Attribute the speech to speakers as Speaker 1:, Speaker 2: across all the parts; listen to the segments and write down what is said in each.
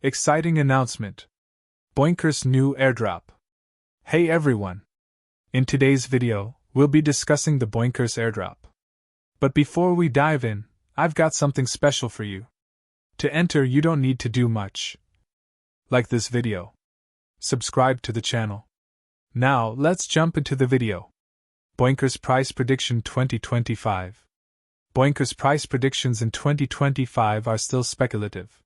Speaker 1: Exciting announcement. Boinkers new airdrop. Hey everyone! In today's video, we'll be discussing the Boinkers Airdrop. But before we dive in, I've got something special for you. To enter, you don't need to do much. Like this video. Subscribe to the channel. Now, let's jump into the video. Boinkers Price Prediction 2025. Boinkers price predictions in 2025 are still speculative.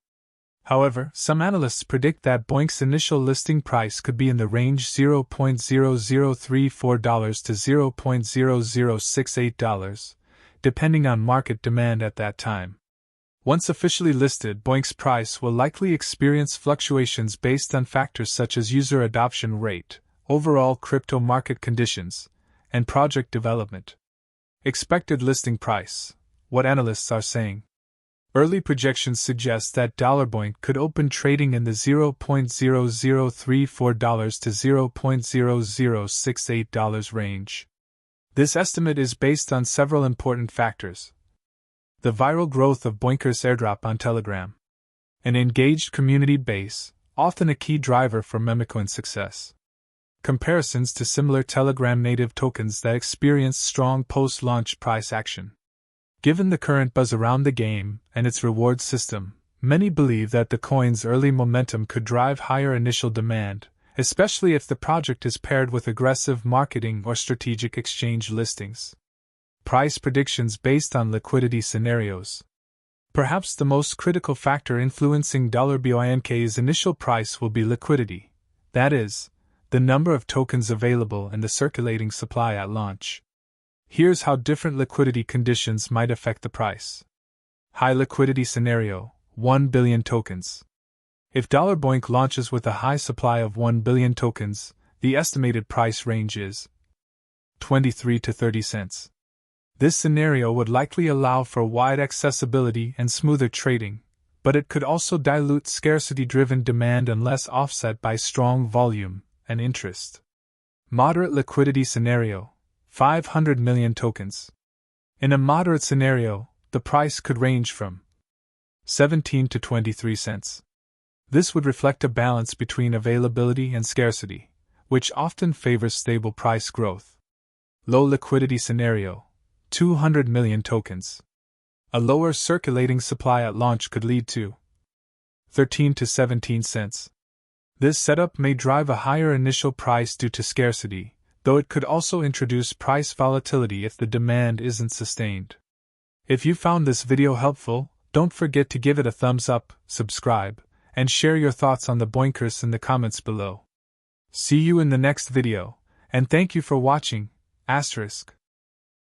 Speaker 1: However, some analysts predict that Boink's initial listing price could be in the range $0.0034 to $0.0068, depending on market demand at that time. Once officially listed, Boink's price will likely experience fluctuations based on factors such as user adoption rate, overall crypto market conditions, and project development. Expected listing price. What analysts are saying. Early projections suggest that Boink could open trading in the $0.0034 to $0.0068 range. This estimate is based on several important factors. The viral growth of Boinkers Airdrop on Telegram. An engaged community base, often a key driver for Memecoin's success. Comparisons to similar Telegram native tokens that experienced strong post-launch price action. Given the current buzz around the game and its reward system, many believe that the coin's early momentum could drive higher initial demand, especially if the project is paired with aggressive marketing or strategic exchange listings. Price predictions based on liquidity scenarios. Perhaps the most critical factor influencing Boink's initial price will be liquidity, that is, the number of tokens available and the circulating supply at launch. Here's how different liquidity conditions might affect the price. High liquidity scenario, 1 billion tokens. If Boink launches with a high supply of 1 billion tokens, the estimated price range is 23 to 30 cents. This scenario would likely allow for wide accessibility and smoother trading, but it could also dilute scarcity-driven demand unless offset by strong volume and interest. Moderate liquidity scenario, 500 million tokens. In a moderate scenario, the price could range from 17 to 23 cents. This would reflect a balance between availability and scarcity, which often favors stable price growth. Low liquidity scenario, 200 million tokens. A lower circulating supply at launch could lead to 13 to 17 cents. This setup may drive a higher initial price due to scarcity, though it could also introduce price volatility if the demand isn't sustained. If you found this video helpful, don't forget to give it a thumbs up, subscribe, and share your thoughts on the Boinkers in the comments below. See you in the next video, and thank you for watching, *.